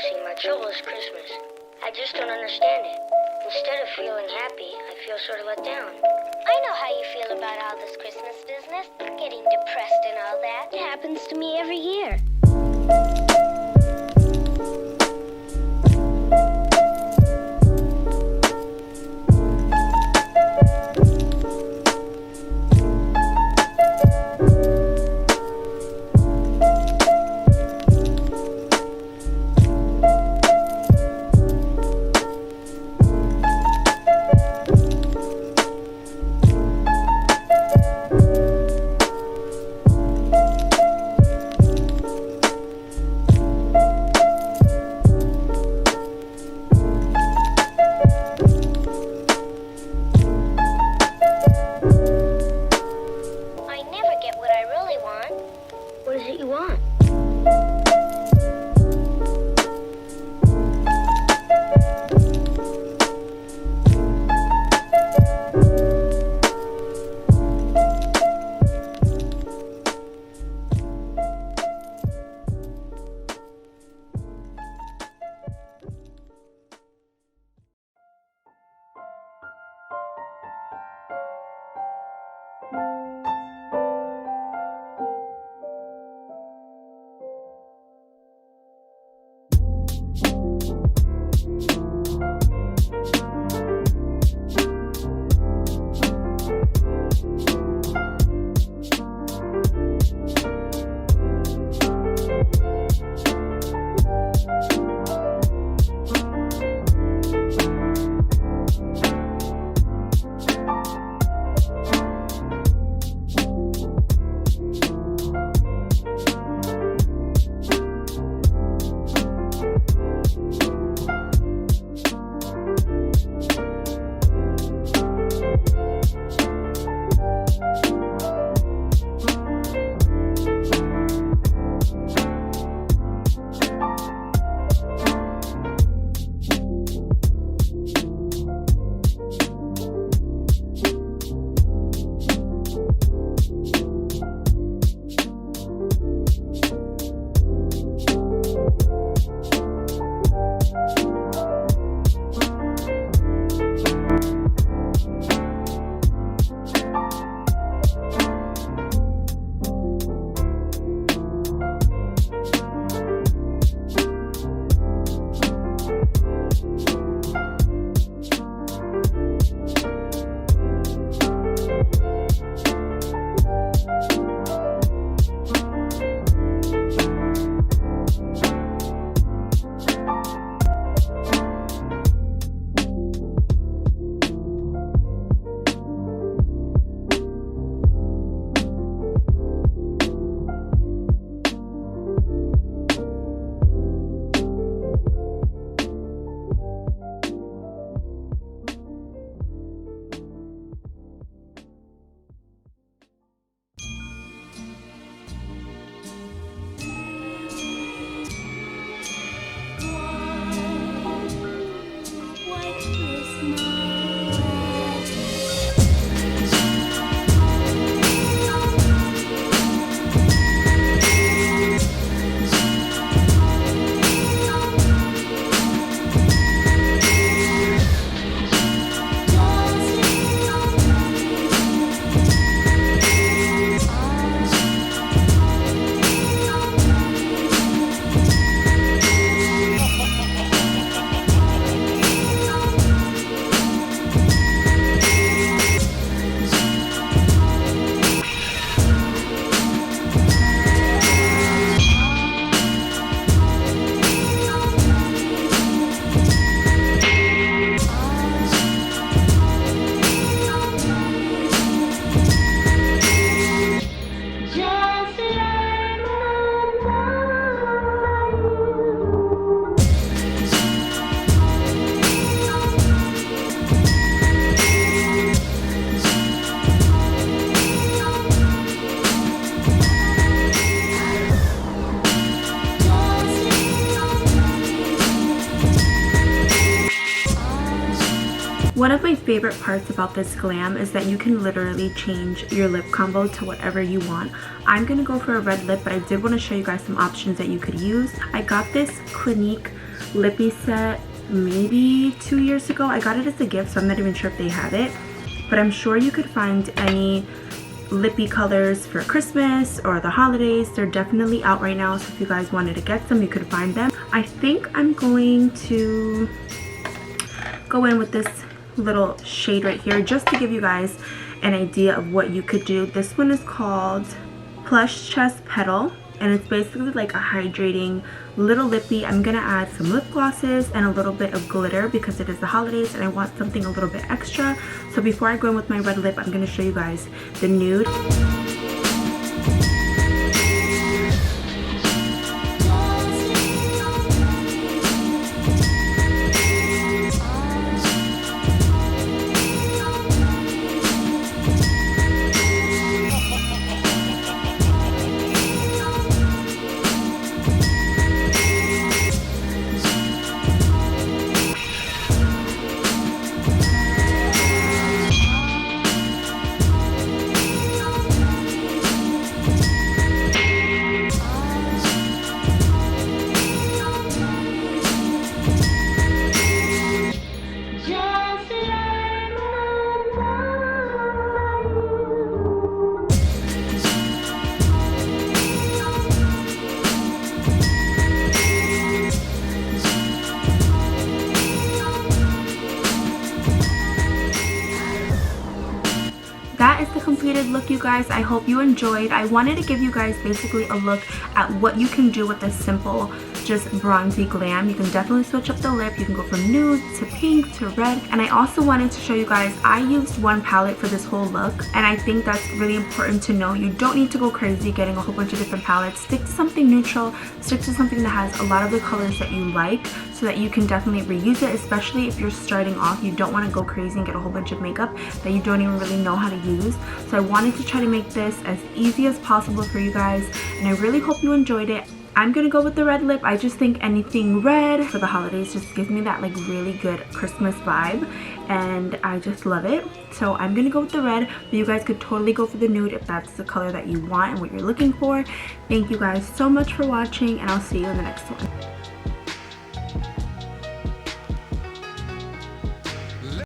See, my trouble is Christmas. I just don't understand it. Instead of feeling happy, I feel sort of let down. I know how you feel about all this Christmas business, getting depressed and all that. It happens to me every year. What is it you want? One of my favorite parts about this glam is that you can literally change your lip combo to whatever you want. I'm gonna go for a red lip, but I did want to show you guys some options that you could use. I got this Clinique lippy set maybe 2 years ago. I got it as a gift, so I'm not even sure if they have it, but I'm sure you could find any lippy colors for Christmas or the holidays. They're definitely out right now, so if you guys wanted to get some, you could find them. I think I'm going to go in with this little shade right here just to give you guys an idea of what you could do. This one is called Plush Chest Petal, and it's basically like a hydrating little lippy. I'm gonna add some lip glosses and a little bit of glitter because it is the holidays and I want something a little bit extra. So before I go in with my red lip, I'm gonna show you guys the nude. That is the completed look, you guys. I hope you enjoyed. I wanted to give you guys basically a look at what you can do with a simple just bronzy glam. You can definitely switch up the lip. You can go from nude to pink to red. And I also wanted to show you guys, I used one palette for this whole look, and I think that's really important to know. You don't need to go crazy getting a whole bunch of different palettes. Stick to something neutral, stick to something that has a lot of the colors that you like, so that you can definitely reuse it, especially if you're starting off. You don't want to go crazy and get a whole bunch of makeup that you don't even really know how to use. So I wanted to try to make this as easy as possible for you guys, and I really hope you enjoyed it. I'm gonna go with the red lip. I just think anything red for the holidays just gives me that like really good Christmas vibe, and I just love it. So I'm gonna go with the red, but you guys could totally go for the nude if that's the color that you want and what you're looking for. Thank you guys so much for watching, and I'll see you in the next one.